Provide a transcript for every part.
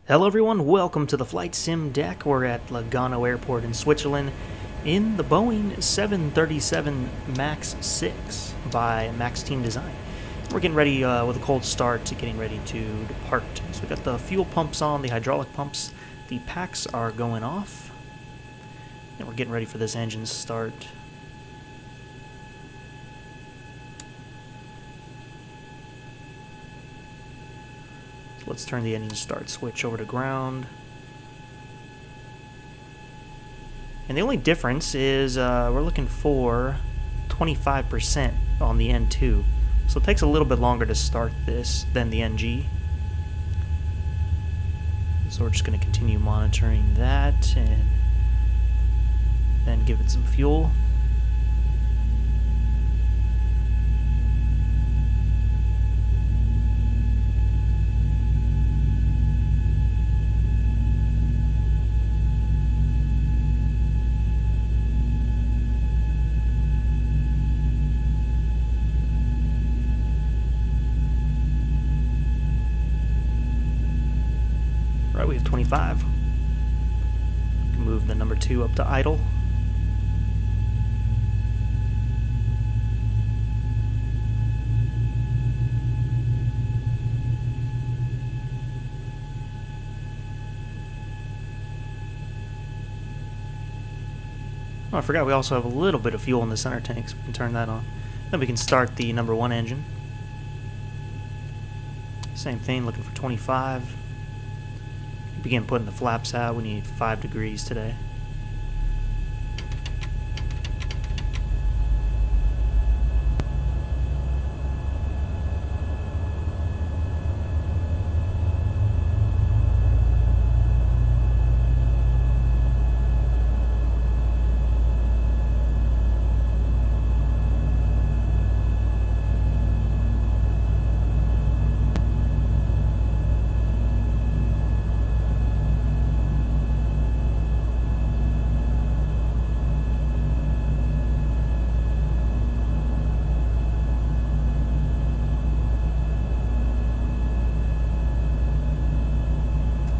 Hello everyone, welcome to the Flight Sim deck. We're at Lugano Airport in Switzerland in the Boeing 737 MAX 6 by Max Team Design. We're getting ready with a cold start to getting ready to depart. So we got the fuel pumps on, the hydraulic pumps, the packs are going off, and we're getting ready for this engine start. Let's turn the engine start switch over to ground. And the only difference is we're looking for 25% on the N2. So it takes a little bit longer to start this than the NG. So we're just going to continue monitoring that and then give it some fuel. Right, we have 25. We can move the number 2 up to idle. Oh, I forgot we also have a little bit of fuel in the center tank, so we can turn that on. Then we can start the number 1 engine. Same thing, looking for 25. Begin putting the flaps out. We need 5 degrees today.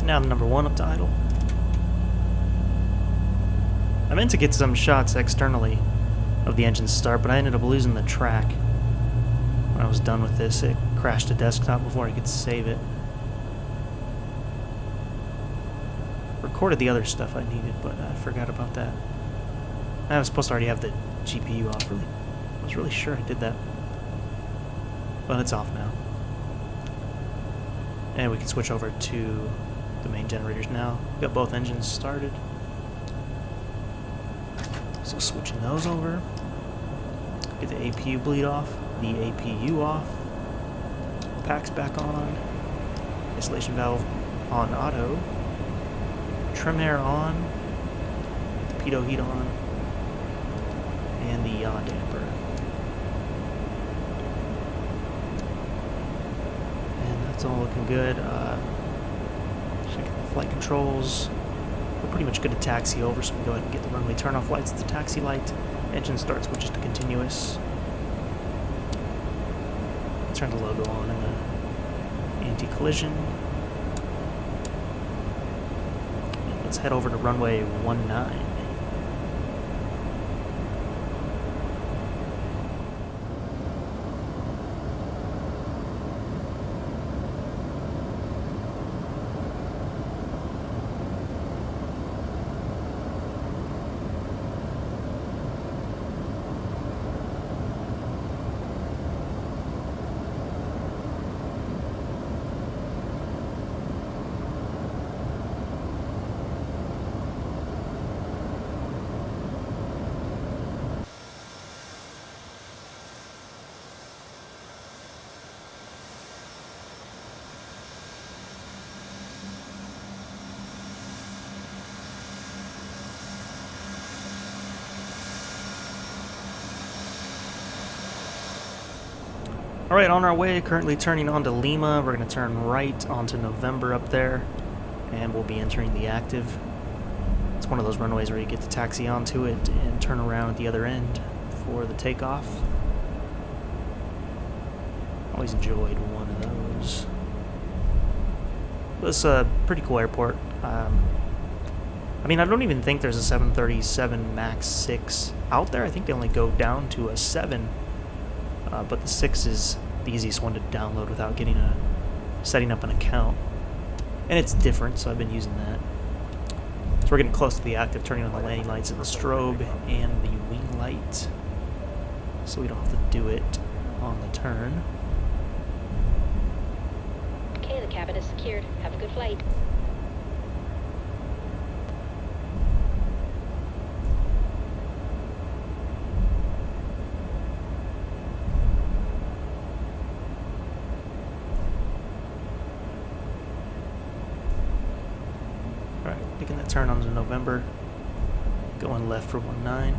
Now the number 1 up to idle. I meant to get some shots externally of the engine start, but I ended up losing the track. When I was done with this, it crashed the desktop before I could save it. Recorded the other stuff I needed, but I forgot about that. I was supposed to already have the GPU off. I was really sure I did that. But it's off now. And we can switch over to the main generators now. We've got both engines started. So switching those over. Get the APU bleed off, the APU off, packs back on, isolation valve on auto, trim air on, the pitot heat on, and the yaw damper. And that's all looking good. Flight controls. We're pretty much good to taxi over, so we can go ahead and get the runway turn-off lights at the taxi light. Engine start switches to continuous. Turn the logo on in the anti-collision. Let's head over to runway 19. Alright, on our way, currently turning onto Lima. We're going to turn right onto November up there, and we'll be entering the active. It's one of those runways where you get to taxi onto it and turn around at the other end for the takeoff. Always enjoyed one of those. It's a pretty cool airport. I mean, I don't even think there's a 737 MAX 6 out there. I think they only go down to a 7, but the 6 is the easiest one to download without setting up an account. And it's different, so I've been using that. So we're getting close to the active, turning on the landing lights and the strobe and the wing light, so we don't have to do it on the turn. Okay, the cabin is secured. Have a good flight. Alright, making that turn onto November, going left for 19.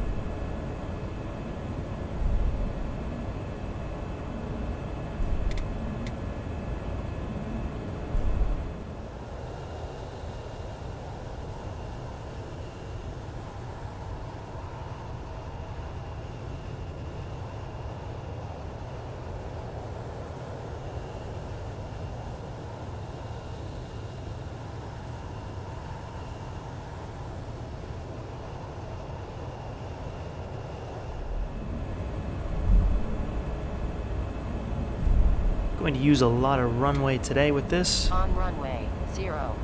Going to use a lot of runway today with this. On runway 011.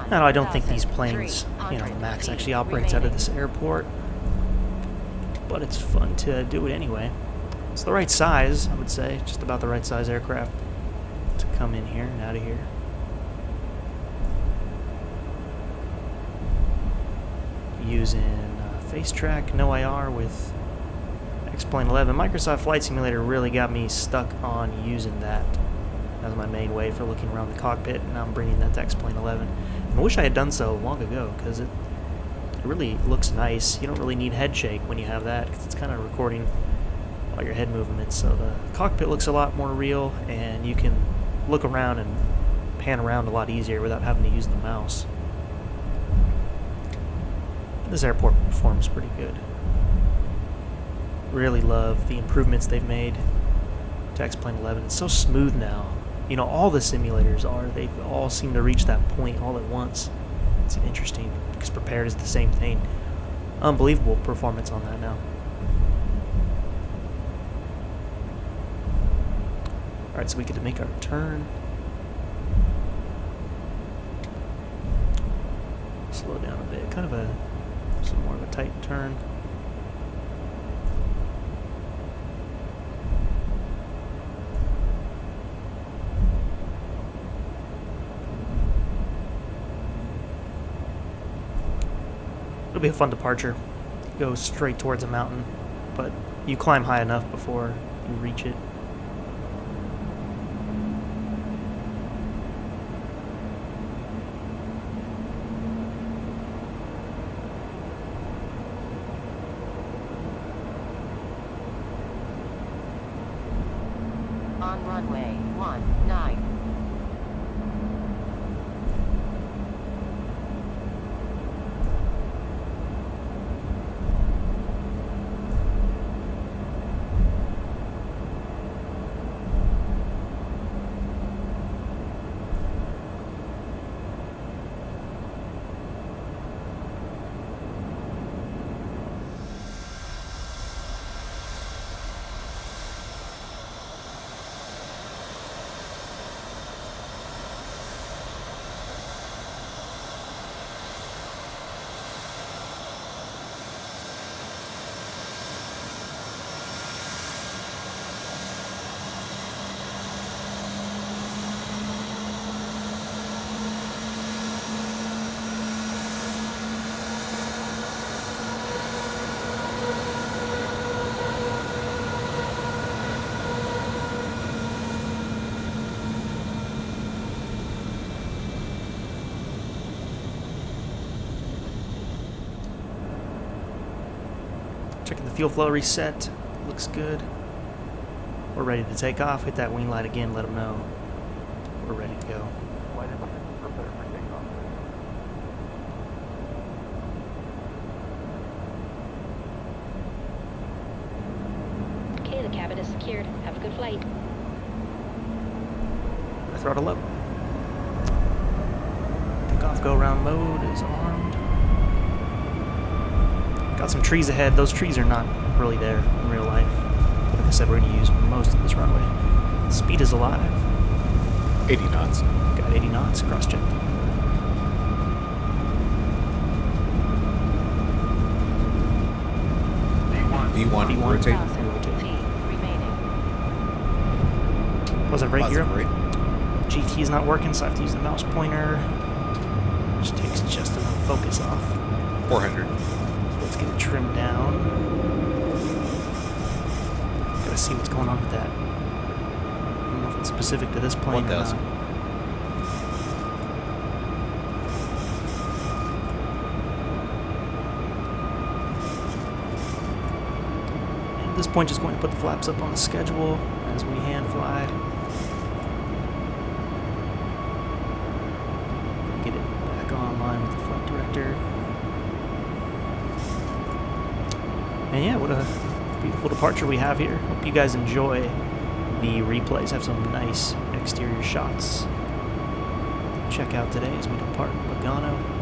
Now, I don't think these planes, the MAX actually operates out of this airport, but it's fun to do it anyway. It's the right size, I would say, just about the right size aircraft to come in here and out of here. Using face track, no IR with X-Plane 11. Microsoft Flight Simulator really got me stuck on using that as my main way for looking around the cockpit, and now I'm bringing that to X-Plane 11. And I wish I had done so long ago, because it really looks nice. You don't really need head shake when you have that, because it's kind of recording all your head movements, so the cockpit looks a lot more real, and you can look around and pan around a lot easier without having to use the mouse. This airport performs pretty good. Really love the improvements they've made to X-Plane 11. It's so smooth now. All the simulators are. They all seem to reach that point all at once. It's interesting, because prepared is the same thing. Unbelievable performance on that now. Alright, so we get to make our turn. Slow down a bit. Kind of some more of a tight turn. It'll be a fun departure. Go straight towards a mountain, but you climb high enough before you reach it. On runway 19. Checking the fuel flow reset. Looks good. We're ready to take off. Hit that wing light again, let them know we're ready to go. Okay, the cabin is secured. Have a good flight. Throttle up. Takeoff go-round mode is armed. Got some trees ahead. Those trees are not really there in real life. Like I said, we're going to use most of this runway. Speed is alive. 80 knots. Got 80 knots, cross-check. V1, V1. rotate. Feet remaining. Positive rate Positive gear. rate. GT is not working, so I have to use the mouse pointer, which takes just enough focus off. 400. So let's get it trimmed down. Gotta see what's going on with that. I don't know if it's specific to this plane or 1,000. not. And at this point, just going to put the flaps up on the schedule as we hand fly. Get it back online with the flight director. And yeah, what a beautiful departure we have here. Hope you guys enjoy the replays. Have some nice exterior shots. Check out today as we depart Lugano.